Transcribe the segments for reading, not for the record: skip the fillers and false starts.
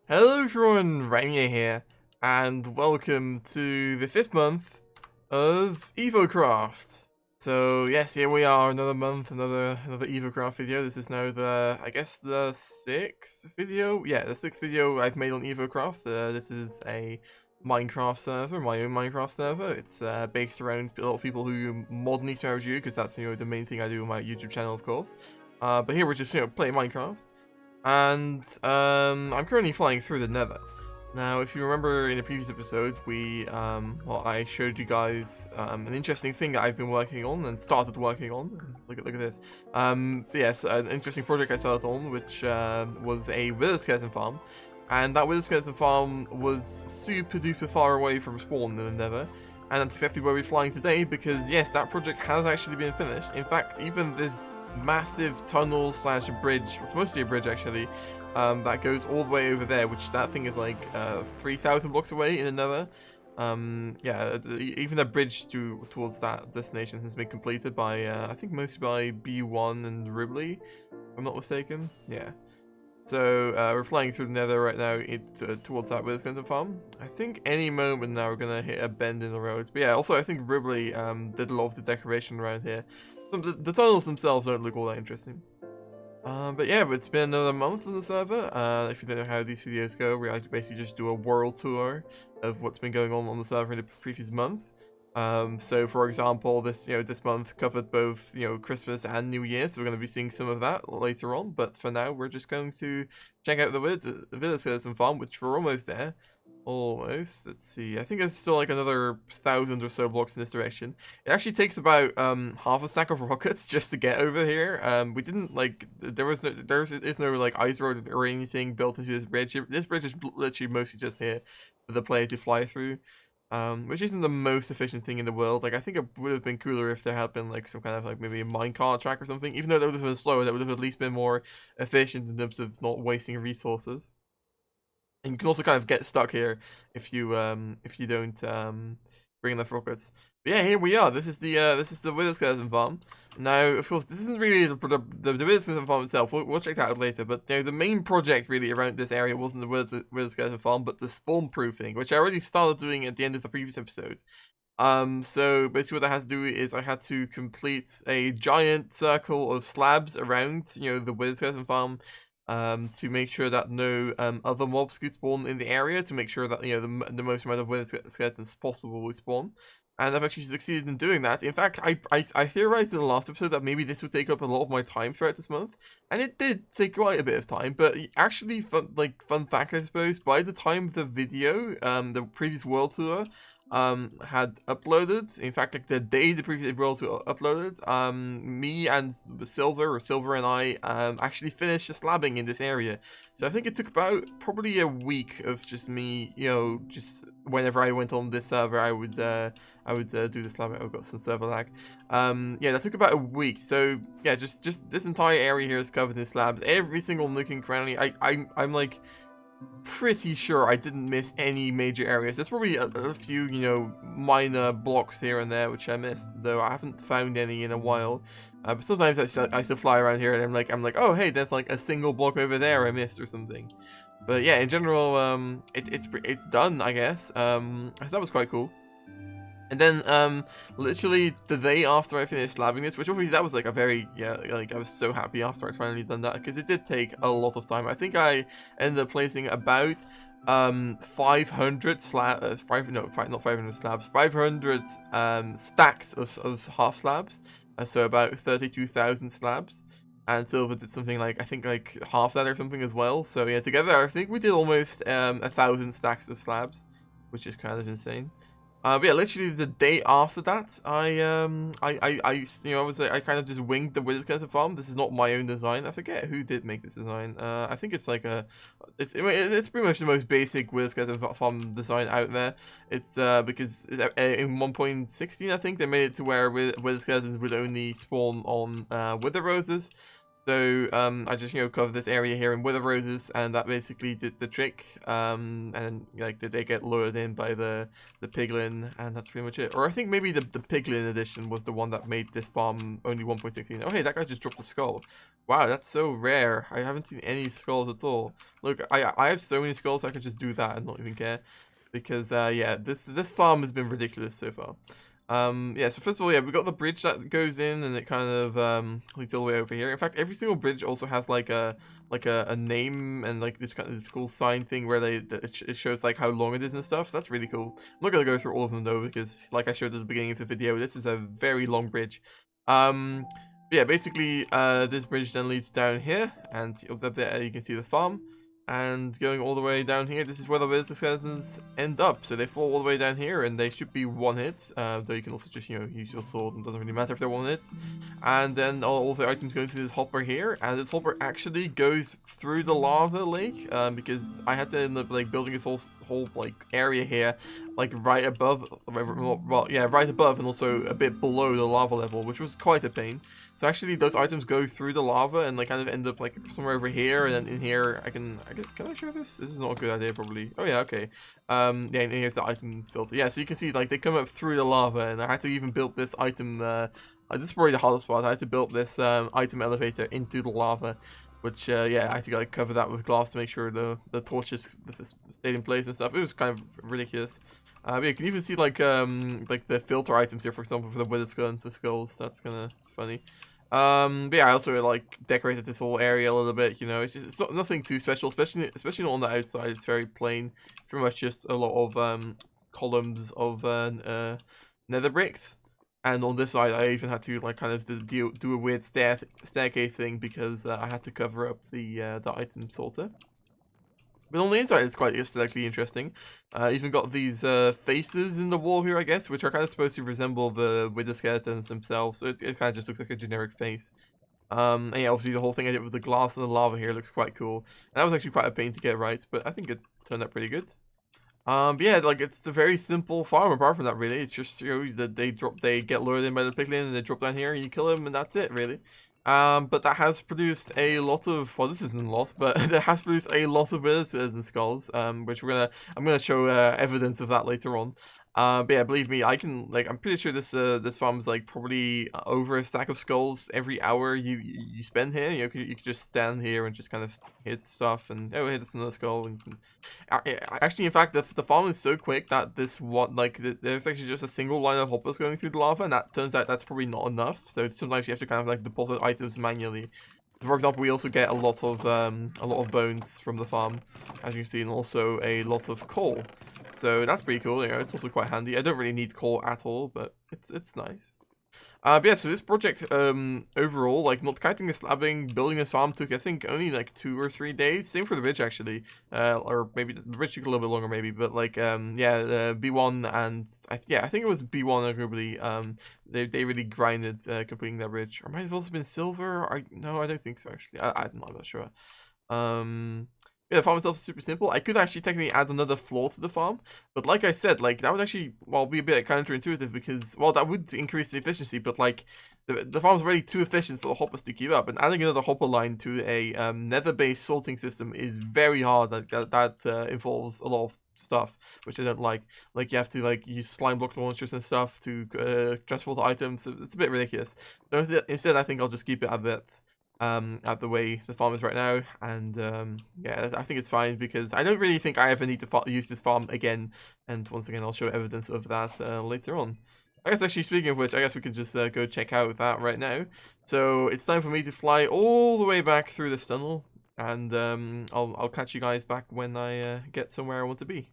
Hello everyone, Rimea here, and welcome to the 5th month of Evocraft. So yes, here we are, another month, another Evocraft video. This is now I guess the 6th video? Yeah, the 6th video I've made on Evocraft. This is a Minecraft server, my own Minecraft server. It's based around a lot of people who mod East Review, because that's, the main thing I do on my YouTube channel, of course. But here we're just, playing Minecraft. And I'm currently flying through the Nether. Now, if you remember in a previous episode, I showed you guys an interesting thing that I've been working on and started working on. Look at this. Yes, an interesting project I started on, which was a wither skeleton farm, and that wither skeleton farm was super duper far away from spawn in the Nether. And that's exactly where we're flying today, because yes, that project has actually been finished. In fact, even this massive tunnel slash bridge, it's mostly a bridge actually, that goes all the way over there, which that thing is like 3,000 blocks away in another. Yeah, even the bridge towards that destination has been completed by, I think mostly by B1 and Ribley, if I'm not mistaken. Yeah. So we're flying through the Nether right now towards that wither skeleton farm. I think any moment now we're gonna hit a bend in the road. But yeah, also I think Ribley did a lot of the decoration around here. The tunnels themselves don't look all that interesting. But yeah, it's been another month on the server. If you don't know how these videos go, we basically just do a world tour of what's been going on the server in the previous month. So for example, this month covered both, Christmas and New Year, so we're going to be seeing some of that later on. But for now, we're just going to check out the village skeleton farm, which we're almost there. Almost. Let's see. I think there's still like another 1,000 or so blocks in this direction. It actually takes about half a stack of rockets just to get over here. We didn't like there is no like ice road or anything built into this bridge. This bridge is literally mostly just here for the player to fly through. Which isn't the most efficient thing in the world. Like, I think it would have been cooler if there had been like some kind of like maybe a minecart track or something. Even though that would have been slower, that would have at least been more efficient in terms of not wasting resources. And you can also kind of get stuck here if you don't bring enough rockets. But yeah, here we are. This is the wither skeleton farm. Now, of course, this isn't really the wither skeleton farm itself. We'll check that out later. But the main project really around this area wasn't the wither skeleton farm, but the spawn proofing, which I already started doing at the end of the previous episode. So basically what I had to do is I had to complete a giant circle of slabs around, the wither skeleton farm, to make sure that no other mobs could spawn in the area, to make sure that the most amount of wither skeletons possible would spawn. And I've actually succeeded in doing that. In fact, I theorized in the last episode that maybe this would take up a lot of my time throughout this month, and it did take quite a bit of time. But actually, fun fact, I suppose, by the time the video, the previous world tour, had uploaded, in fact, like the day the previous world tour uploaded, me and Silver and I actually finished the slabbing in this area. So I think it took about probably a week of just me, just whenever I went on this server, I would do the slabbing. I've got some server lag. Yeah, that took about a week. So yeah, just this entire area here is covered in slabs. Every single nook and cranny. I'm like pretty sure I didn't miss any major areas. There's probably a few, minor blocks here and there which I missed, though I haven't found any in a while. But sometimes I still fly around here and I'm like, oh hey, there's like a single block over there I missed or something. But yeah, in general, it's done, I guess. So that was quite cool. And then, literally the day after I finished slabbing this, which obviously that was like a very, like I was so happy after I'd finally done that, because it did take a lot of time. I think I ended up placing about 500 slabs, not 500 slabs, 500 stacks of half slabs, so about 32,000 slabs. And Silver did something like, I think like half that or something as well. So yeah, together I think we did almost 1,000 stacks of slabs, which is kind of insane. But yeah, literally the day after that, I kind of just winged the wither skeleton farm. This is not my own design. I forget who did make this design. I think it's like it's pretty much the most basic wither skeleton farm design out there. It's because in 1.16 I think they made it to where wither skeletons would only spawn on wither roses. So I just covered this area here in Wither Roses, and that basically did the trick. And like they get lured in by the piglin, and that's pretty much it. Or I think maybe the piglin edition was the one that made this farm only 1.16. Oh hey, that guy just dropped a skull. Wow, that's so rare. I haven't seen any skulls at all. Look, I have so many skulls, I could just do that and not even care. Because yeah, this farm has been ridiculous so far. Yeah, so first of all, yeah, we got the bridge that goes in, and it kind of leads all the way over here. In fact, every single bridge also has like a name and like this kind of this cool sign thing where it shows like how long it is and stuff. So that's really cool. I'm not gonna go through all of them though, because like I showed at the beginning of the video, this is a very long bridge. Yeah, basically this bridge then leads down here, and up there you can see the farm. And going all the way down here, this is where the wizard skeletons end up. So they fall all the way down here, and they should be one hit. Though you can also just, use your sword, and it doesn't really matter if they're one hit. And then all the items go into this hopper here, and this hopper actually goes through the lava lake. Because I had to end up like building this whole like area here, like right above, well, yeah, right above, and also a bit below the lava level, which was quite a pain. So actually, those items go through the lava and like kind of end up like somewhere over here, and then in here, can I show this? This is not a good idea, probably. Oh yeah, okay. Yeah, and here's the item filter. Yeah, so you can see like they come up through the lava, and I had to even build this item. This is probably the hardest part. I had to build this item elevator into the lava, which yeah, I had to like cover that with glass to make sure the torches stayed in place and stuff. It was kind of ridiculous. Yeah, you can even see like the filter items here, for example, for the wither skulls. That's kind of funny. But yeah, I also like decorated this whole area a little bit. It's not nothing too special, especially not on the outside. It's very plain. It's pretty much just a lot of columns of nether bricks. And on this side, I even had to like kind of do a weird staircase thing because I had to cover up the item sorter. But on the inside, it's quite aesthetically interesting. Even got these faces in the wall here, I guess, which are kind of supposed to resemble the wither skeletons themselves. So it kind of just looks like a generic face. And yeah, obviously the whole thing I did with the glass and the lava here looks quite cool. And that was actually quite a pain to get right, but I think it turned out pretty good. But yeah, like it's a very simple farm. Apart from that, really, it's just that they get lured in by the piglin and they drop down here and you kill them, and that's it, really. But that has produced a lot of, well, this isn't a lot, but that has produced a lot of withers and skulls, which I'm gonna show evidence of that later on. But yeah, believe me, I'm pretty sure this farm is like probably over a stack of skulls every hour you spend here. You could just stand here and just kind of hit stuff, and oh, hey, that's another skull. And actually, in fact, the farm is so quick that there's actually just a single line of hoppers going through the lava, and that turns out that's probably not enough. So sometimes you have to kind of like deposit items manually. For example, we also get a lot of bones from the farm, as you can see, and also a lot of coal. So that's pretty cool. It's also quite handy. I don't really need coal at all, but it's nice. But yeah, so this project, overall, like not counting the slabbing, building this farm took, I think, only like 2 or 3 days. Same for the bridge, actually. Or maybe the bridge took a little bit longer, maybe. But like, yeah, B1 and I think it was B1 arguably. They really grinded completing that bridge. Or might have also been silver. No, I don't think so, actually. I'm not sure. Yeah, the farm itself is super simple. I could actually technically add another floor to the farm, but like I said, like that would actually, well, be a bit counterintuitive because, well, that would increase the efficiency, but like the farm's already too efficient for the hoppers to keep up, and adding another hopper line to a nether-based sorting system is very hard. That involves a lot of stuff, which I don't like. Like you have to like use slime block launchers and stuff to transport items. It's a bit ridiculous. So instead, I think I'll just keep it at that. At the way the farm is right now, and yeah, I think it's fine because I don't really think I ever need to use this farm again, and once again I'll show evidence of that later on. I guess actually, speaking of which, I guess we could just go check out that right now. So it's time for me to fly all the way back through this tunnel, and I'll catch you guys back when I get somewhere I want to be.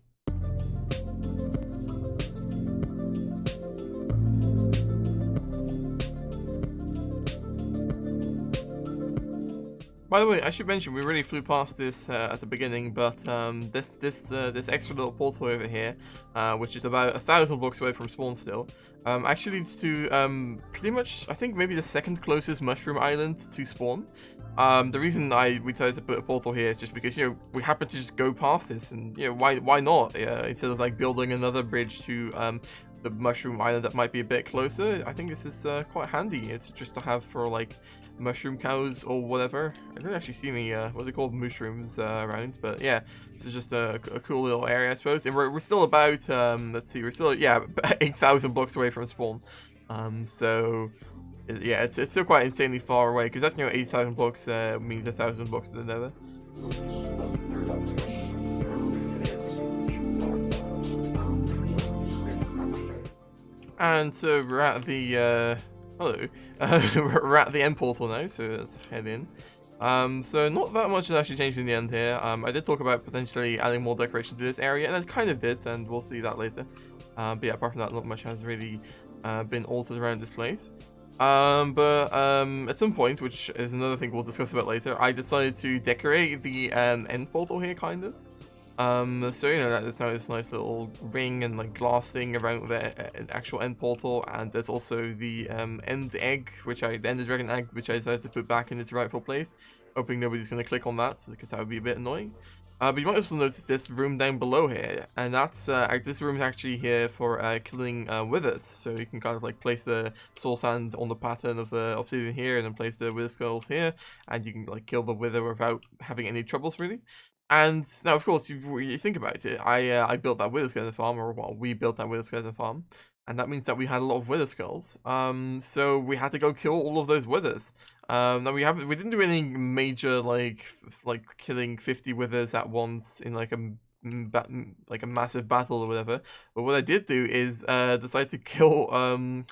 By the way, I should mention we really flew past this at the beginning, but this extra little portal over here, which is about 1,000 blocks away from spawn still, actually leads to pretty much, I think, maybe the second closest mushroom island to spawn. The reason we decided to put a portal here is just because we happen to just go past this, and why not instead of like building another bridge to the mushroom island that might be a bit closer, I think this is quite handy. It's just to have for like mushroom cows or whatever. I don't actually see any what are they called, mushrooms around, but yeah, this is just a cool little area, I suppose. And we're still about let's see, we're still 8,000 blocks away from spawn. So yeah, it's still quite insanely far away, because that's 8,000 blocks means 1,000 blocks to the nether. And so we're at the hello, we're at the end portal now, so let's head in. So not that much has actually changed in the end here. I did talk about potentially adding more decoration to this area, and I kind of did, and we'll see that later. But yeah, apart from that, not much has really been altered around this place. At some point, which is another thing we'll discuss about later, I decided to decorate the end portal here, kind of. So there's now this nice little ring and like glass thing around the actual end portal, and there's also the end egg, end dragon egg, which I decided to put back in its rightful place, hoping nobody's gonna click on that, because that would be a bit annoying. But you might also notice this room down below here, and that's this room is actually here for killing withers. So you can kind of like place the soul sand on the pattern of the obsidian here, and then place the wither skulls here, and you can like kill the wither without having any troubles really. And now, of course, you think about it, I built that wither skeleton farm, or well, we built that wither skeleton farm, and that means that we had a lot of wither skulls. So we had to go kill all of those withers. Now we didn't do any major like killing 50 withers at once in like a massive battle or whatever. But what I did do is decide to kill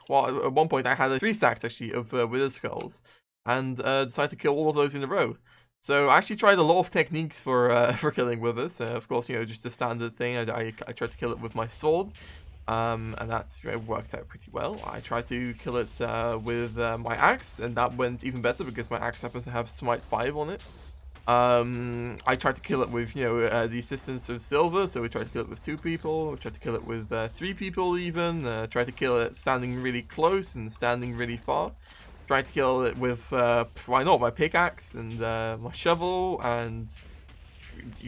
well, at one point I had 3 stacks actually of wither skulls, and decided to kill all of those in a row. So I actually tried a lot of techniques for killing withers. Of course, just the standard thing. I tried to kill it with my sword, and that's worked out pretty well. I tried to kill it with my axe, and that went even better because my axe happens to have smite 5 on it. I tried to kill it with the assistance of silver, so we tried to kill it with 2 people. We tried to kill it with 3 people even. Tried to kill it standing really close and standing really far. Tried to kill it with, why not, my pickaxe and my shovel, and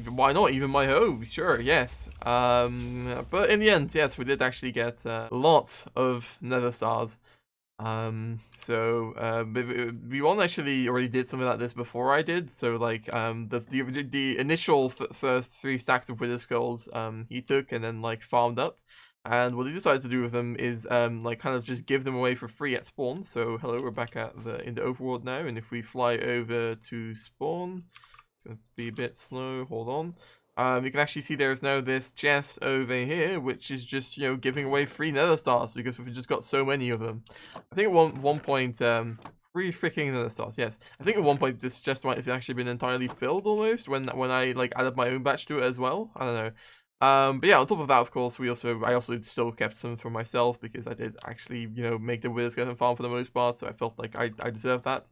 why not even my hoe, sure, yes. But in the end, yes, we did actually get a lot of nether stars. V1 actually already did something like this before I did, so like the initial first 3 stacks of wither skulls he took and then like farmed up. And what he decided to do with them is like kind of just give them away for free at spawn. So hello, we're back at in the overworld now, and if we fly over to spawn, it's gonna be a bit slow, hold on. You can actually see there's now this chest over here, which is just giving away free nether stars because we've just got so many of them. I think at one point 3 freaking nether stars, yes. I think at one point this chest might have actually been entirely filled almost when I like added my own batch to it as well. I don't know. But yeah, on top of that, of course, I also still kept some for myself because I did actually, make the wither skeleton farm for the most part, so I felt like I deserved that.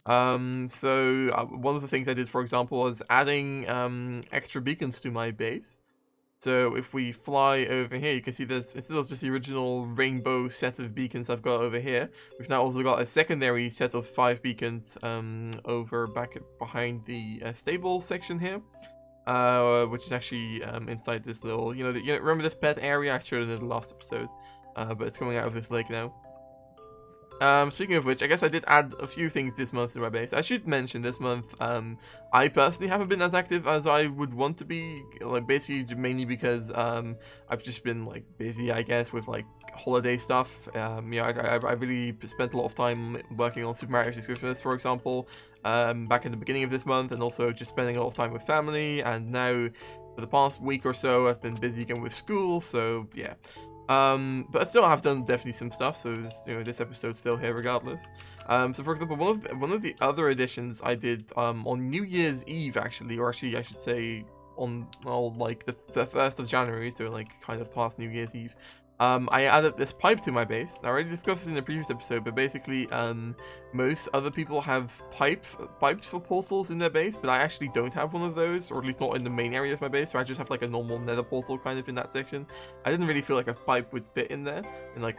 One of the things I did, for example, was adding extra beacons to my base. So if we fly over here, you can see there's, instead of just the original rainbow set of beacons I've got over here, we've now also got a secondary set of 5 beacons over back behind the stable section here. Which is actually inside this little, remember this pet area? I showed it in the last episode, but it's coming out of this lake now. Speaking of which, I guess I did add a few things this month to my base. I should mention this month, I personally haven't been as active as I would want to be, like basically mainly because I've just been like busy, I guess, with like holiday stuff. I really spent a lot of time working on Super Mario 6 Christmas, for example, back in the beginning of this month, and also just spending a lot of time with family. And now for the past week or so, I've been busy again with school, so yeah. But still, I've done definitely some stuff, so this episode's still here regardless. So for example, one of the other additions I did on New Year's Eve, actually, or actually I should say on like the 1st of January, so like kind of past New Year's Eve. I added this pipe to my base. I already discussed this in the previous episode, but basically, most other people have pipes for portals in their base, but I actually don't have one of those, or at least not in the main area of my base, so I just have like a normal nether portal kind of in that section. I didn't really feel like a pipe would fit in there, in like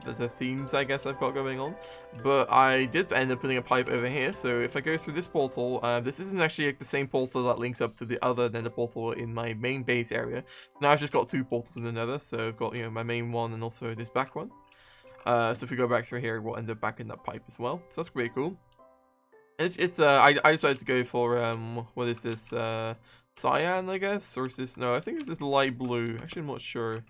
the themes, I guess, I've got going on. But I did end up putting a pipe over here, so if I go through this portal, this isn't actually like the same portal that links up to the other nether portal in my main base area. Now I've just got 2 portals in the nether, so I've got, my main main one and also this back one. So if we go back through here, we'll end up back in that pipe as well. So that's pretty cool. I decided to go for what is this, cyan, I guess, or is this, no, I think it's this light blue. Actually, I'm not sure.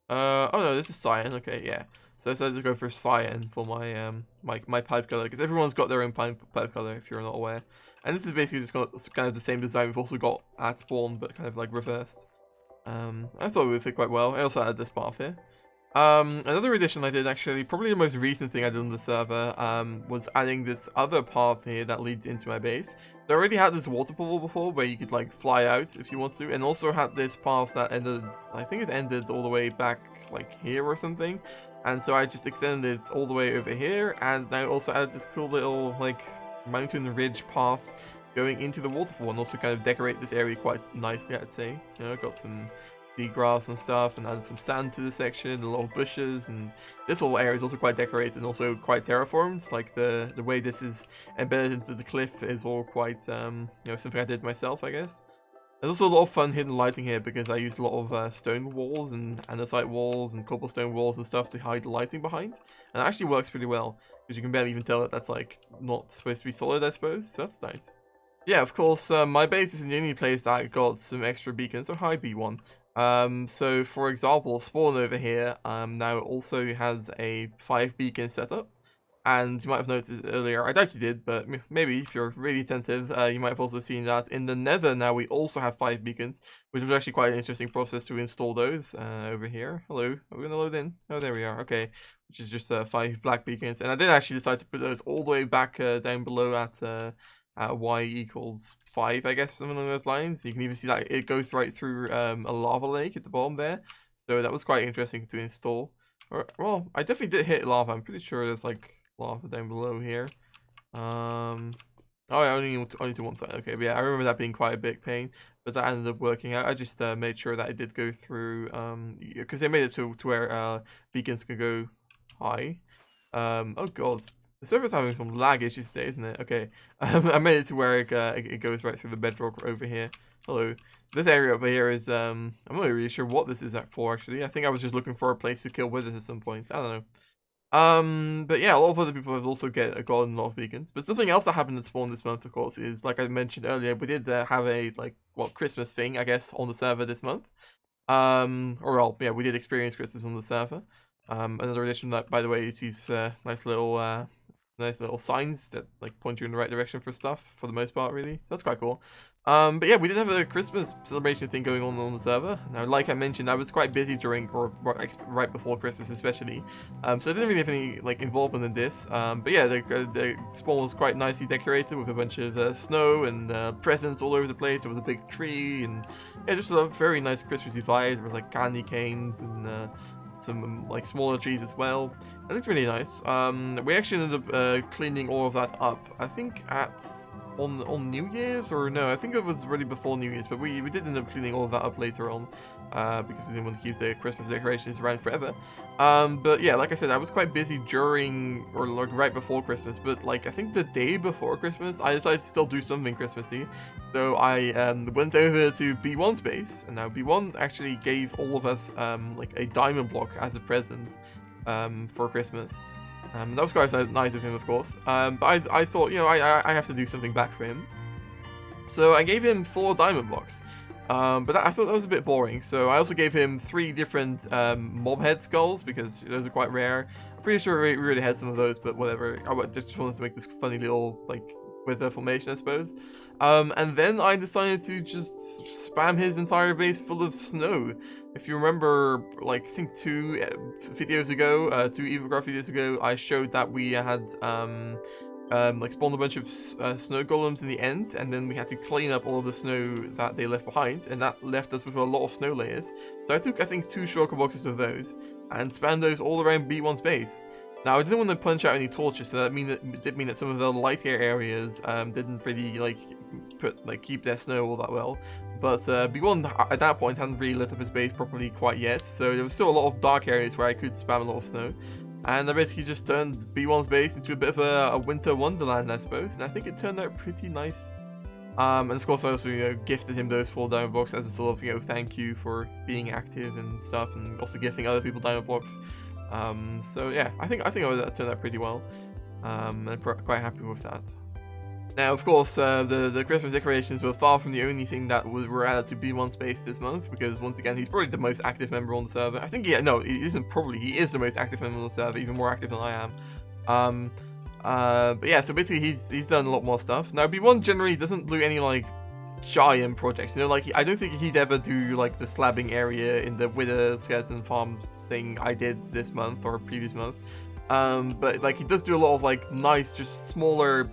Oh no, this is cyan. Okay, yeah. So I decided to go for cyan for my my pipe color, because everyone's got their own pipe color if you're not aware. And this is basically just kind of the same design we've also got at spawn, but kind of like reversed. I thought it would fit quite well. I also added this path here. Another addition I did, actually, probably the most recent thing I did on the server, was adding this other path here that leads into my base. I already had this waterfall before where you could like fly out if you want to, and also had this path that ended, I think it ended all the way back like here or something. And so I just extended it all the way over here, and I also added this cool little like mountain ridge path going into the waterfall, and also kind of decorate this area quite nicely, I'd say. You know, got some grass and stuff, and added some sand to the section, a lot of bushes, and this whole area is also quite decorated and also quite terraformed. Like the way this is embedded into the cliff is all quite you know, something I did myself, I guess. There's also a lot of fun hidden lighting here because I used a lot of stone walls and andesite walls and cobblestone walls and stuff to hide the lighting behind, and it actually works pretty well because you can barely even tell that that's like not supposed to be solid, I suppose. So that's nice. Yeah, of course, my base is the only place that got some extra beacons. So hi, B1. So for example, spawn over here now also has a 5 beacon setup, and you might have noticed earlier, I doubt you did, but maybe if you're really attentive, you might have also seen that in the nether now we also have 5 beacons, which was actually quite an interesting process to install those over here. Hello, are we gonna load in? Oh, there we are. Okay, which is just 5 black beacons, and I did actually decide to put those all the way back down below at y equals 5, I guess, something along those lines. You can even see that it goes right through a lava lake at the bottom there, so that was quite interesting to install. Well, I definitely did hit lava. I'm pretty sure there's like lava down below here. Oh yeah, only to one side. Okay, but yeah, I remember that being quite a big pain, but that ended up working out. I just made sure that it did go through, because they made it to where beacons can go high. Oh god, the server's having some lag issues today, isn't it? Okay, I made it to where it goes right through the bedrock over here. Hello. This area over here is, I'm not really sure what this is for, actually. I think I was just looking for a place to kill withers at some point. I don't know. But yeah, a lot of other people have also gotten a lot of beacons. But something else that happened at spawn this month, of course, is, like I mentioned earlier, we did have a, like, well, Christmas thing, I guess, on the server this month. Or, well, yeah, we did experience Christmas on the server. Another addition that, by the way, is these nice little signs that like point you in the right direction for stuff, for the most part, really. That's quite cool. But yeah, we did have a Christmas celebration thing going on the server. Now, like I mentioned, I was quite busy during, or right before Christmas especially, so I didn't really have any like involvement in this. But yeah, the spawn was quite nicely decorated with a bunch of snow and presents all over the place. There was a big tree, and yeah, just a very nice Christmassy vibe with like candy canes and some like smaller trees as well. It looked really nice. We actually ended up cleaning all of that up, I think on New Year's, or no, I think it was really before New Year's, but we did end up cleaning all of that up later on, because we didn't want to keep the Christmas decorations around forever. But yeah, like I said, I was quite busy during, or like right before Christmas, but like I think the day before Christmas, I decided to still do something Christmassy. So I went over to B1's base, and now B1 actually gave all of us like a diamond block as a present for Christmas. That was quite nice of him, of course. But I thought, you know, I have to do something back for him. So I gave him 4 diamond blocks. But I thought that was a bit boring. So I also gave him 3 different mob head skulls, because those are quite rare. I'm pretty sure we already had some of those, but whatever. I just wanted to make this funny little, like, wither formation, I suppose. And then I decided to just spam his entire base full of snow. If you remember, like, I think 2 videos ago, 2 Evocraft videos ago, I showed that we had, like, spawned a bunch of snow golems in the end, and then we had to clean up all of the snow that they left behind, and that left us with a lot of snow layers. So I took, I think, 2 shulker boxes of those, and spammed those all around B1's base. Now, I didn't want to punch out any torches, so that did mean that some of the lighter areas didn't really, like, keep their snow all that well. But B1 at that point hadn't really lit up his base properly quite yet, so there was still a lot of dark areas where I could spam a lot of snow. And I basically just turned B1's base into a bit of a winter wonderland, I suppose, and I think it turned out pretty nice. And of course, I also gifted him those 4 diamond blocks as a sort of thank you for being active and stuff, and also gifting other people diamond blocks. So yeah, I think that turned out pretty well. I'm quite happy with that. Now, of course, the Christmas decorations were far from the only thing that were added to B1 Space this month, because once again, he's probably the most active member on the server. I think, yeah, no, he isn't probably, he is the most active member on the server, even more active than I am. But yeah, so basically he's done a lot more stuff. Now, B1 generally doesn't do any, like, giant projects, like, I don't think he'd ever do, like, the slabbing area in the Wither Skeleton Farm thing I did this month, or previous month. But, like, he does do a lot of, like, nice, just smaller,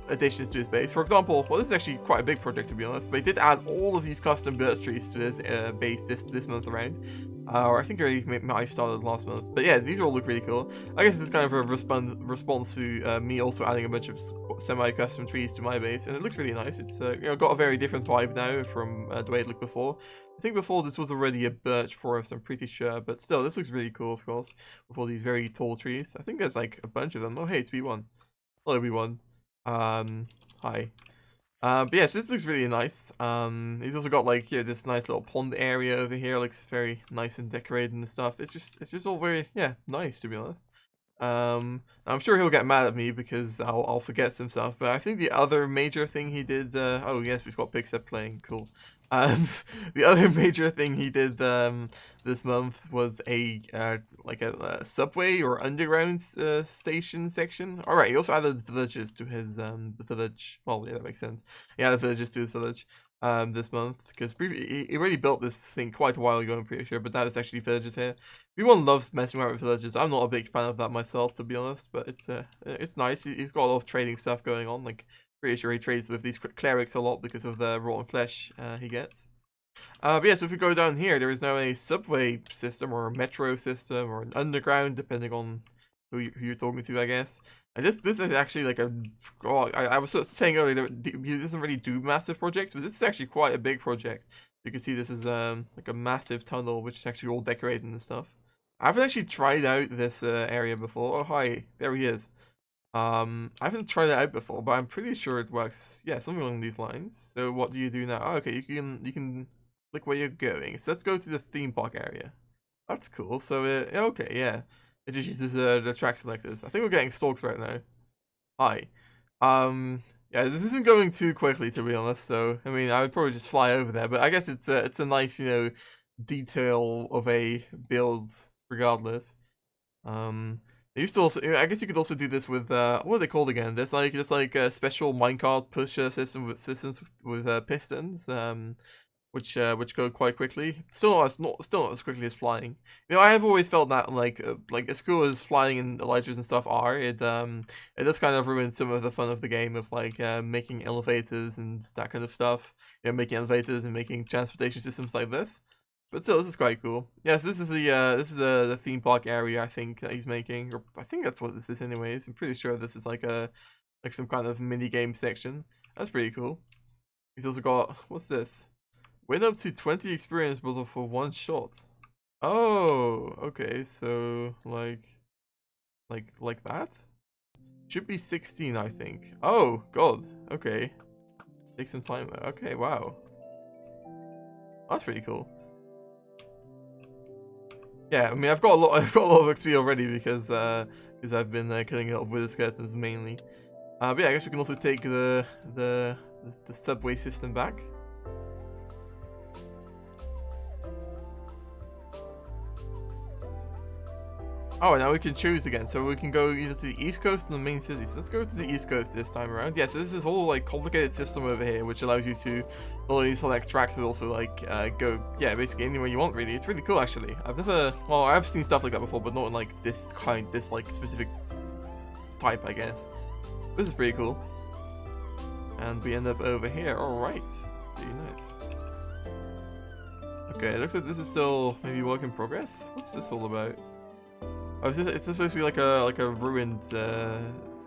additions to his base. For example, well, this is actually quite a big project to be honest, but he did add all of these custom birch trees to his base this month around. Or I think I already might have started last month. But yeah, these all look really cool. I guess it's kind of a response to me also adding a bunch of semi-custom trees to my base, and it looks really nice. It's got a very different vibe now from the way it looked before. I think before this was already a birch forest, I'm pretty sure, but still, this looks really cool, of course, with all these very tall trees. I think there's like a bunch of them. Oh hey, it's B1. Hello B1. Hi. But yes, this looks really nice. He's also got like this nice little pond area over here. Looks very nice and decorated and stuff. It's just all very nice to be honest. I'm sure he'll get mad at me because I'll forget some stuff. But I think the other major thing he did. Oh yes, we've got Pixel playing. Cool. The other major thing he did this month was a subway or underground station section. All right, he also added villages to his the village. Well, yeah, that makes sense. He added villages to his village this month because he already built this thing quite a while ago. I'm pretty sure, but that is actually villages here. Everyone loves messing around with villages. I'm not a big fan of that myself, to be honest, but it's nice. He's got a lot of trading stuff going on, like. Pretty sure he trades with these clerics a lot because of the rotten flesh he gets. But yeah, so if we go down here, there is now a subway system or a metro system or an underground, depending on who you're talking to, I guess. And this is actually like a. Oh, I was sort of saying earlier that he doesn't really do massive projects, but this is actually quite a big project. You can see this is like a massive tunnel, which is actually all decorated and stuff. I haven't actually tried out this area before. Oh hi, there he is. I haven't tried that out before, but I'm pretty sure it works. Yeah, something along these lines. So what do you do now? Oh, okay, you can click where you're going. So let's go to the theme park area. That's cool. So okay, yeah, it just uses the track selectors. I think we're getting stalks right now. Hi. Yeah, this isn't going too quickly to be honest. So I mean, I would probably just fly over there, but I guess it's a nice detail of a build regardless. You used to also, I guess you could also do this with what are they called again? There's like a special minecart pusher systems with pistons, which go quite quickly. Still not as quickly as flying. I have always felt that like as cool as flying and Elytras and stuff are, it does kind of ruin some of the fun of the game of like making elevators and that kind of stuff. Making elevators and making transportation systems like this. But still, this is quite cool. Yes, this is the theme park area I think that he's making, or I think that's what this is anyways. I'm pretty sure this is like some kind of mini game section. That's pretty cool. He's also got what's this? Win up to 20 experience bottle for 1 shot. Oh, okay. So like that? Should be 16, I think. Oh God. Okay. Take some time. Okay. Wow. That's pretty cool. Yeah, I mean, I've got a lot of XP already because I've been killing a lot of wither skeletons mainly. But yeah, I guess we can also take the subway system back. Oh, now we can choose again, so we can go either to the east coast or the main city. So let's go to the east coast this time around. Yeah, so this is whole like complicated system over here, which allows you to not only select tracks but also like go basically anywhere you want. Really, it's really cool actually. I've seen stuff like that before, but not in like this like specific type, I guess. This is pretty cool. And we end up over here. All right, pretty nice. Okay, it looks like this is still maybe work in progress. What's this all about? Oh, is this supposed to be like a ruined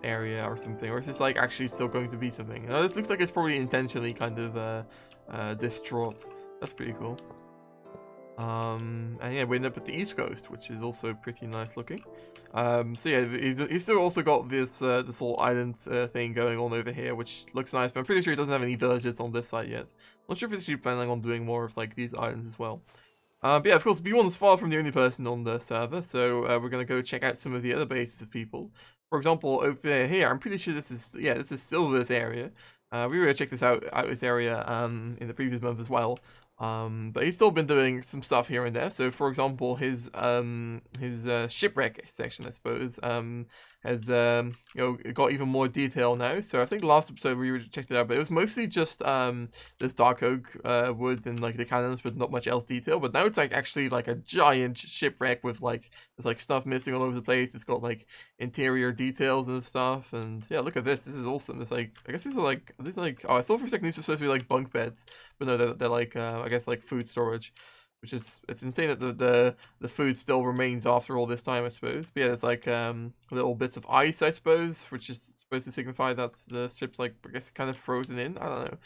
area or something, or is this like actually still going to be something? No, this looks like it's probably intentionally kind of distraught. That's pretty cool. And yeah, we end up at the East Coast, which is also pretty nice looking. So yeah, he's still also got this this whole island thing going on over here, which looks nice. But I'm pretty sure he doesn't have any villages on this side yet. Not sure if he's actually planning on doing more of like these islands as well. But yeah, of course, B1's far from the only person on the server, so we're gonna go check out some of the other bases of people. For example, over here, I'm pretty sure this is Silver's area. We were gonna check this out this area in the previous month as well. But he's still been doing some stuff here and there. So, for example, his shipwreck section, I suppose, has got even more detail now. So I think last episode we checked it out, but it was mostly just this dark oak wood and like the cannons, but not much else detail. But now it's like actually like a giant shipwreck with like there's like stuff missing all over the place. It's got like interior details and stuff. And yeah, look at this. This is awesome. It's like I guess these are like oh, I thought for a second these were supposed to be like bunk beds, but no, they're like I guess like food storage. Which is, it's insane that the food still remains after all this time, I suppose. But yeah, there's like little bits of ice, I suppose, which is supposed to signify that the ship's like, I guess, kind of frozen in. I don't know.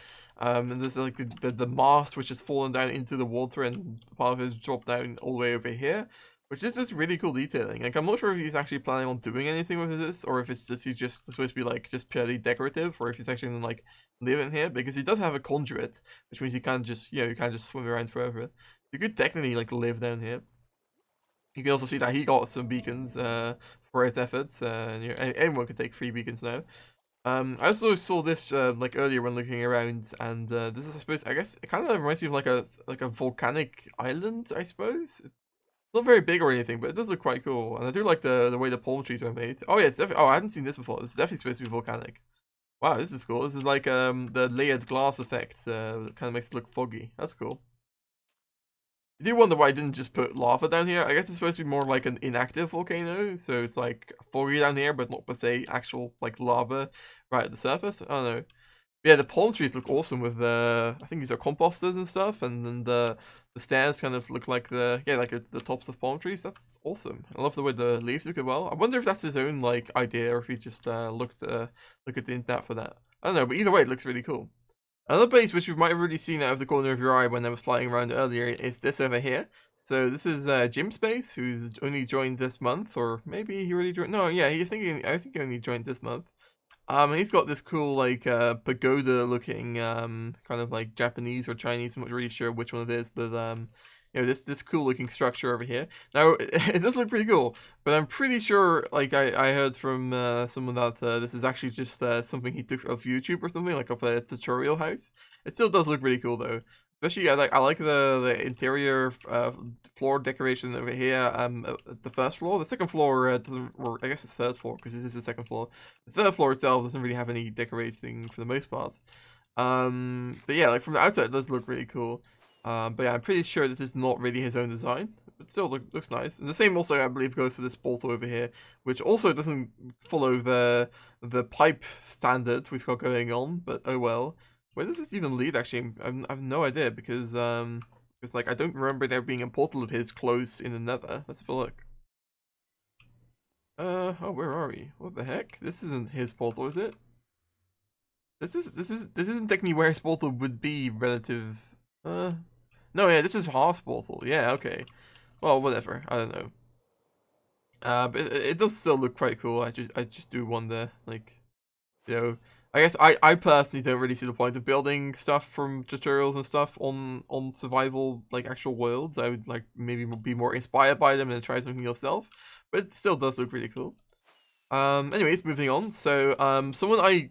And there's like the mast, which has fallen down into the water, and part of it has dropped down all the way over here, which is just really cool detailing. Like, I'm not sure if he's actually planning on doing anything with this, or if it's just he's just supposed to be like just purely decorative, or if he's actually gonna like live in here, because he does have a conduit, which means you can't just you can't just swim around forever. You could technically like live down here. You can also see that he got some beacons for his efforts. And anyone can take 3 beacons now. I also saw this like earlier when looking around, and this is, I suppose, I guess it kind of reminds me of like a volcanic island, I suppose. It's not very big or anything, but it does look quite cool, and I do like the way the palm trees are made. Oh yeah, it's definitely. Oh, I hadn't seen this before. This is definitely supposed to be volcanic. Wow, this is cool. This is like the layered glass effect. Kind of makes it look foggy. That's cool. I do wonder why I didn't just put lava down here. I guess it's supposed to be more like an inactive volcano, so it's like foggy down here, but not per se actual like lava right at the surface. I don't know. Yeah, the palm trees look awesome with the, I think these are composters and stuff, and then the stairs kind of look like the the tops of palm trees. That's awesome. I love the way the leaves look as well. I wonder if that's his own like idea, or if he just look at the internet for that. I don't know, but either way, it looks really cool. Another base which you might have already seen out of the corner of your eye when I was flying around earlier is this over here. So this is Jim's base, who's only joined this month, or maybe he already joined. No, yeah, I think he only joined this month. He's got this cool like pagoda looking kind of like Japanese or Chinese. I'm not really sure which one it is, but this cool looking structure over here. Now it does look pretty cool, but I'm pretty sure like I heard from someone that this is actually just something he took off YouTube or something, like of a tutorial house. It still does look really cool though. Especially I like the interior floor decoration over here. The first floor, the second floor doesn't, or I guess the third floor because this is the second floor. The third floor itself doesn't really have any decorating for the most part. But yeah, like from the outside it does look really cool. But yeah, I'm pretty sure this is not really his own design, but still looks nice. And the same also, I believe, goes for this portal over here, which also doesn't follow the pipe standard we've got going on. But oh well. Where does this even lead? Actually, I have no idea because like I don't remember there being a portal of his close in the Nether. Let's have a look. Oh, where are we? What the heck? This isn't his portal, is it? This isn't technically where his portal would be relative. No, yeah, this is Half's portal. Yeah, okay. Well, whatever. I don't know. But it does still look quite cool. I just do wonder, like, I guess I personally don't really see the point of building stuff from tutorials and stuff on survival, like, actual worlds. I would, like, maybe be more inspired by them and try something yourself. But it still does look really cool. Anyways, moving on. So, someone I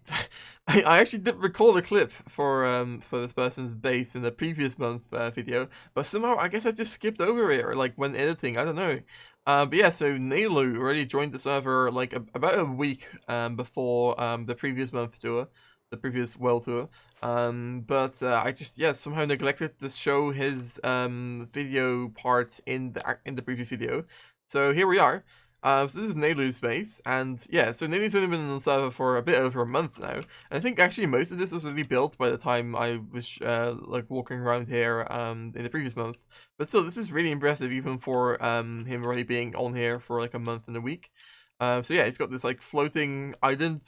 actually did record a clip for this person's base in the previous month video, but somehow I guess I just skipped over it, or like when editing, I don't know. But yeah, so Nalu already joined the server like about a week before the previous month tour, the previous world tour. But I just somehow neglected to show his video part in the previous video. So here we are. So this is Nalu's base, and yeah, so Nalu's only been on the server for a bit over a month now, and I think actually most of this was really built by the time I was like walking around here in the previous month. But still, this is really impressive even for him already being on here for like a month and a week. So yeah, he's got this like floating island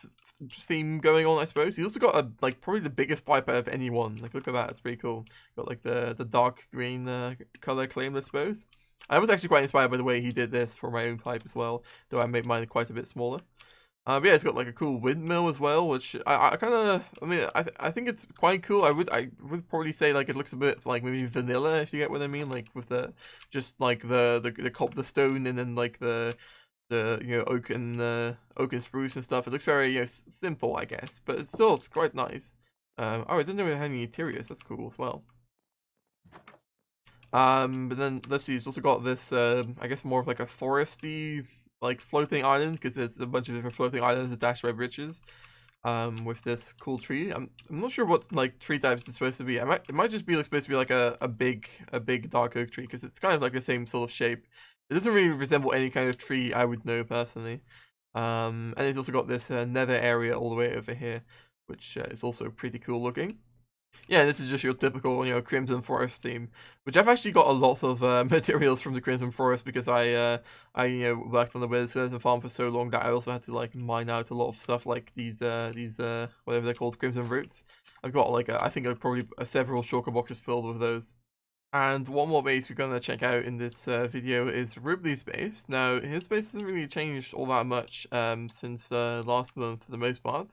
theme going on, I suppose. He's also got a probably the biggest pipe out of anyone. Like, look at that, it's pretty cool. Got like the dark green color claim, I suppose. I was actually quite inspired by the way he did this for my own pipe as well, though I made mine quite a bit smaller. But yeah, it's got like a cool windmill as well, which I kind of, I mean, I think it's quite cool. I would probably say like it looks a bit like maybe vanilla, if you get what I mean, like with the just like the stone and then like the oak and spruce and stuff. It looks very simple, I guess, but it's quite nice. Oh, I didn't know it had any interiors. That's cool as well. But then let's see. It's also got this I guess more of like a foresty like floating island, because there's a bunch of different floating islands attached by bridges. With this cool tree. I'm not sure what like tree types it's supposed to be. It might just be like, supposed to be like a big dark oak tree, because it's kind of like the same sort of shape. It doesn't really resemble any kind of tree I would know personally. And it's also got this nether area all the way over here, which is also pretty cool looking. Yeah, this is just your typical, Crimson Forest theme, which I've actually got a lot of materials from the Crimson Forest, because I worked on the Wizard farm for so long that I also had to like mine out a lot of stuff like these whatever they're called, Crimson Roots. I've got like I think probably several shulker boxes filled with those. And one more base we're gonna check out in this video is Ripley's base. Now his base hasn't really changed all that much since last month for the most part.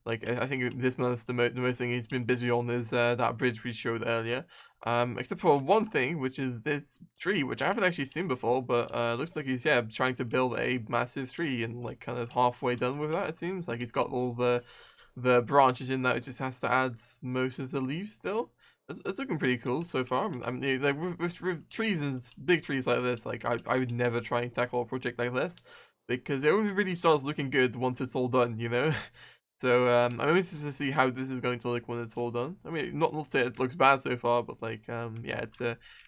Like I think this month the most thing he's been busy on is that bridge we showed earlier. Except for one thing, which is this tree, which I haven't actually seen before, but looks like he's trying to build a massive tree, and like kind of halfway done with that. It seems like he's got all the branches in that. It just has to add most of the leaves still. It's looking pretty cool so far. I mean, like with trees and big trees like this, like I would never try and tackle a project like this, because it only really starts looking good once it's all done, you know. So I'm interested to see how this is going to look when it's all done. I mean, not to say it looks bad so far, but like yeah,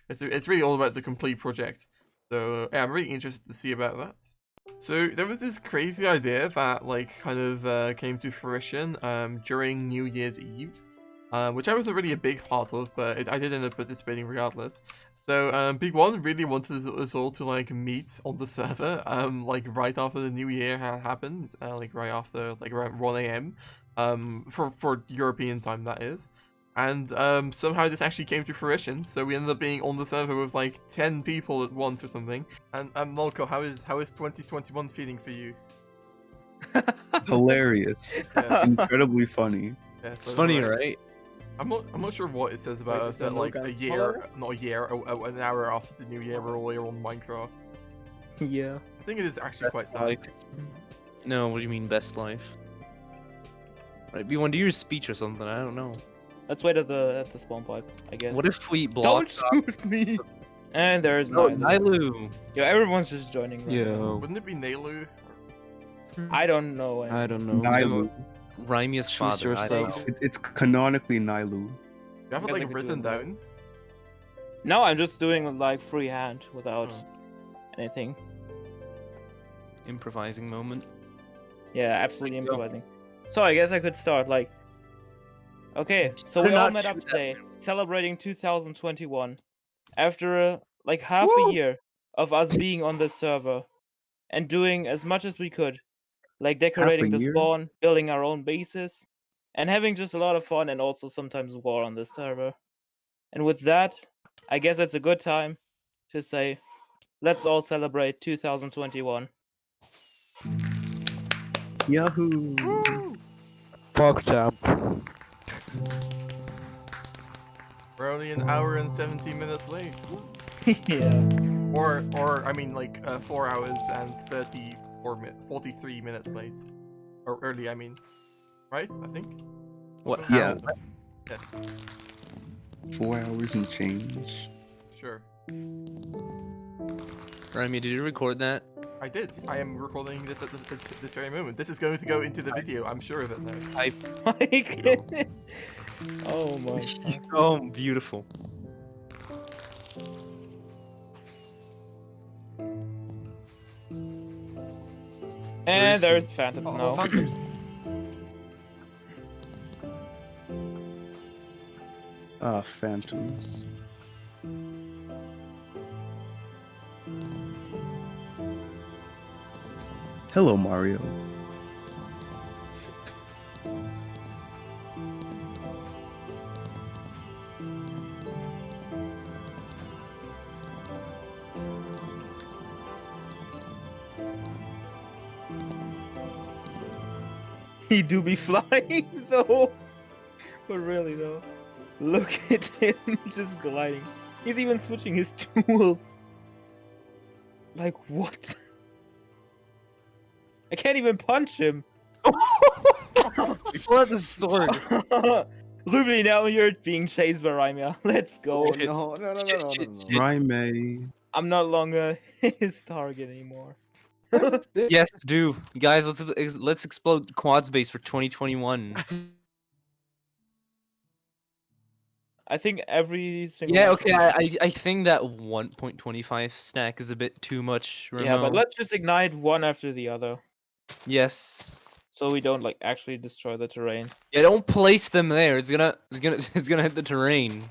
it's really all about the complete project. So yeah, I'm really interested to see about that. So there was this crazy idea that like kind of came to fruition during New Year's Eve. Which I wasn't really a big part of, but I did end up participating regardless. So, Big One really wanted us all to like meet on the server, like right after the New Year happened, like right after, like around 1 a.m. For European time, that is. And somehow this actually came to fruition, so we ended up being on the server with like 10 people at once or something. And Molko, how is 2021 feeling for you? Hilarious. Yes. Incredibly funny. Yeah, It's funny, right? I'm not sure what it says about us that like a year, not a year, an hour after the New Year, we're all here on Minecraft. Yeah. I think it is actually quite sad. Life. No, what do you mean best life? Right, B1, do your speech or something. I don't know. Let's wait at the spawn pipe, I guess. What if we block? Don't shoot me! And there's No, Nilu. Nilu. Yo, everyone's just joining. Right now. Yo. Wouldn't it be Nailu? I don't know. I don't know. Nylu. Rimia's Choose father. I don't yourself. know. It's canonically Nylu. You have it guess I like could written do it. down? No, I'm just doing like freehand without Oh. anything. Improvising moment. Yeah, absolutely There you go. improvising. So I guess I could start like. Okay, so Do we all not met up shoot at today, me. celebrating 2021, after like half a year of us being on this server, and doing as much as we could, like decorating the year? spawn, building our own bases, and having just a lot of fun, and also sometimes war on this server. And with that, I guess it's a good time to say, let's all celebrate 2021. Yahoo! Fuck jump. We're only an hour and 17 minutes late. Yeah. Or I mean like 4 hours and 43 minutes late. Or early, I mean. Right? I think? What? Yeah. How? Yes. 4 hours and change. Sure. Rimia, did you record that? I did. I am recording this at this very moment. This is going to go into the video, I'm sure of it now. Mike. Oh my god. Oh, beautiful. And there's phantoms now. Phantoms. Ah, phantoms. Hello, Mario. He do be flying though. But really though, look at him just gliding. He's even switching his tools. Like what? I can't even punch him. What the sword? Ruby, now you're being chased by Rimea. Let's go. Shit. No, no, no, no, Shit, no, shit, no, no. shit. Rime. I'm not longer his target anymore. Yes, do guys. Let's explode Quad's base for 2021. I think every single Yeah, one- okay. I think that 1.25 stack is a bit too much. Yeah, but Ramon. let's just ignite one after the other, Yes. so we don't like actually destroy the terrain. Yeah, don't place them there. It's gonna hit the terrain.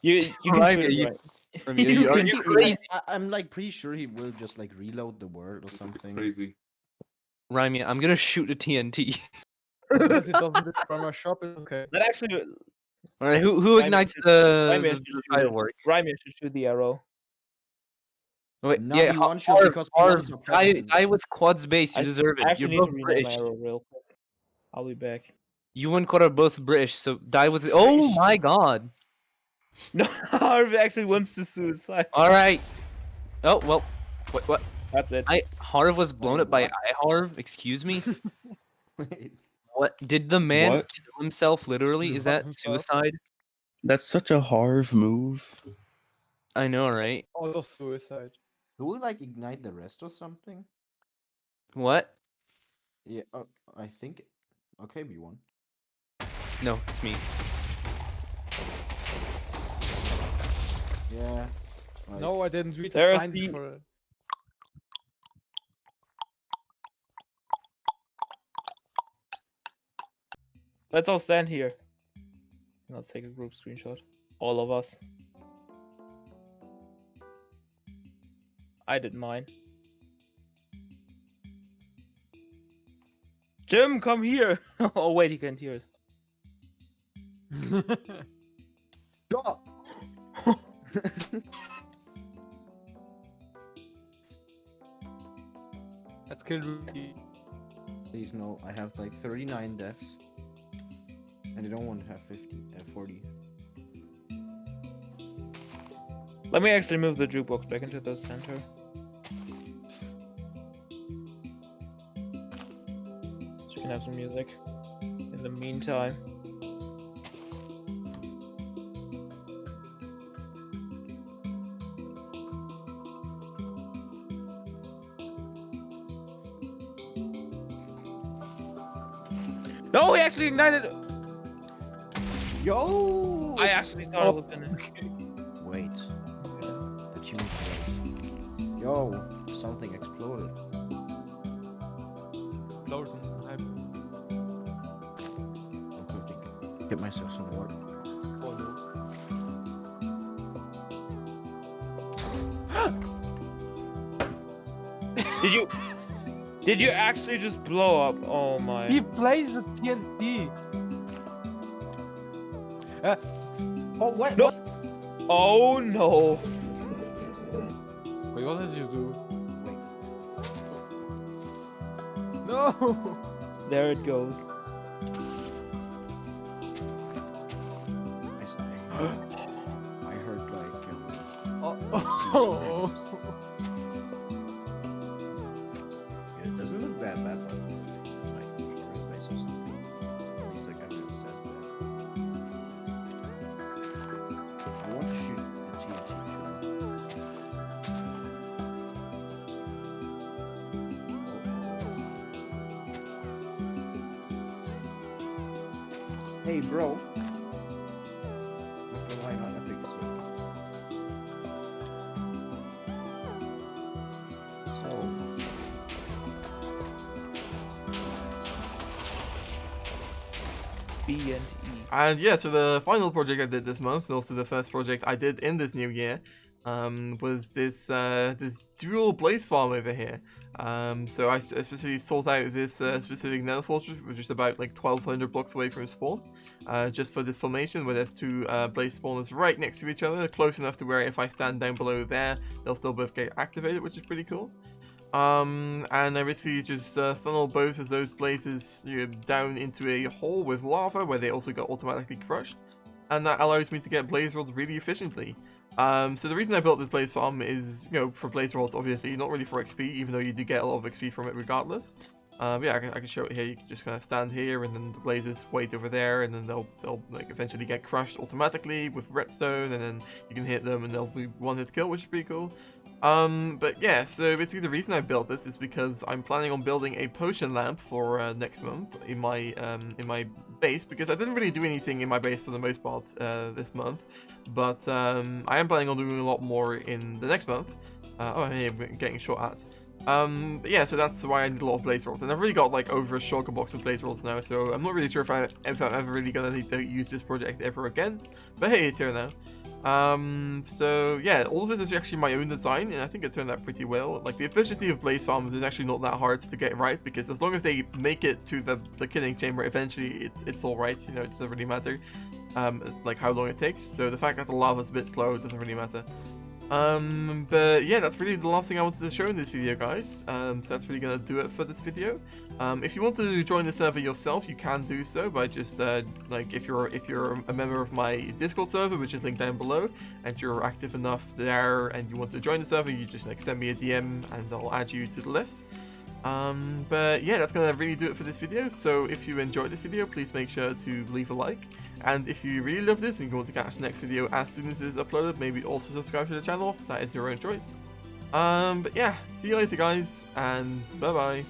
You can Ryan, shoot it, you- right? Are you, You are can you shoot it. crazy? I'm like pretty sure he will just like reload the world or something. Crazy. Ryan, I'm gonna shoot a TNT. Because it doesn't destroy my shop, it's okay. That actually, All right, who Ryan ignites should- the, Ryan the, should the shoot it. firework? Rhyme should shoot the arrow. Wait, Not yeah, the one shot because pianos are die, president. die with Quad's base. You I deserve I it. actually You're need to both rename my British. arrow real quick. I'll be back. You and Quad are both British, so die with it. Oh British. my god. No, Harvey actually wants to suicide. All right. Oh well. What? That's it. Harv was blown up by what? Harv. Excuse me. Wait. What? Did the man What? kill himself? Literally? He Is shot that himself? suicide? That's such a Harv move. I know, right? Auto suicide. Do we like ignite the rest or something? What? Yeah, I think. Okay, B1. No, it's me. Yeah. Like, No, I didn't read the There's sign the- for it. Let's all stand here. Let's take a group screenshot. All of us. I did mine. Jim, come here! Oh wait, he can't hear us. Stop! Let's kill Ruby. Please no, I have like 39 deaths. And I don't want to have 40. Let me actually move the jukebox back into the center. So you can have some music. In the meantime. No, he actually ignited. Yo! I it's- actually thought it was gonna. Wait. The tune's right. Yo, something exploded. Explosion. I'm cooking. Get myself some water. Did you actually just blow up? Oh my. He plays the TNT. Oh, what? No. Oh no. Wait, what did you do? Wait. No! There it goes. I heard like. Oh. Yeah, it doesn't look that bad, but it's like a place or something. At least like everyone says that. I want to shoot the TNT too. Hey, bro. Why not epic so? B and E. And yeah, so the final project I did this month, and also the first project I did in this new year, was this this dual blaze farm over here. So I specifically sought out this specific nether fortress, which is about like 1,200 blocks away from spawn, just for this formation where there's two blaze spawners right next to each other, close enough to where if I stand down below there, they'll still both get activated, which is pretty cool. And I basically just funnel both of those blazes down into a hole with lava where they also got automatically crushed, and that allows me to get blaze rods really efficiently. So the reason I built this blaze farm is, for blaze rods, obviously, not really for XP, even though you do get a lot of XP from it regardless. Yeah, I can show it here. You can just kind of stand here, and then the blazes wait over there, and then they'll like eventually get crushed automatically with redstone, and then you can hit them, and they'll be one hit kill, which is pretty cool. But yeah, so basically the reason I built this is because I'm planning on building a potion lamp for next month in my base, because I didn't really do anything in my base for the most part this month, but I am planning on doing a lot more in the next month. Oh, hey, I'm getting shot at. But yeah, so that's why I need a lot of blaze rolls, and I've really got like over a shulker box of blaze rolls now, so I'm not really sure if I'm ever really gonna need to use this project ever again, but hey, it's here now. So yeah, all of this is actually my own design, and I think it turned out pretty well. Like, the efficiency of blaze farms is actually not that hard to get right, because as long as they make it to the killing chamber eventually, it's alright, it doesn't really matter like how long it takes. So the fact that the lava's a bit slow doesn't really matter. But yeah, that's really the last thing I wanted to show in this video, guys. So that's really gonna do it for this video. If you want to join the server yourself, you can do so by just like if you're a member of my Discord server, which is linked down below, and you're active enough there and you want to join the server, you just like send me a DM and I'll add you to the list. But yeah, that's gonna really do it for this video. So if you enjoyed this video, please make sure to leave a like, and if you really love this and you want to catch the next video as soon as it's uploaded, maybe also subscribe to the channel. That is your own choice. But yeah, see you later, guys, and bye bye.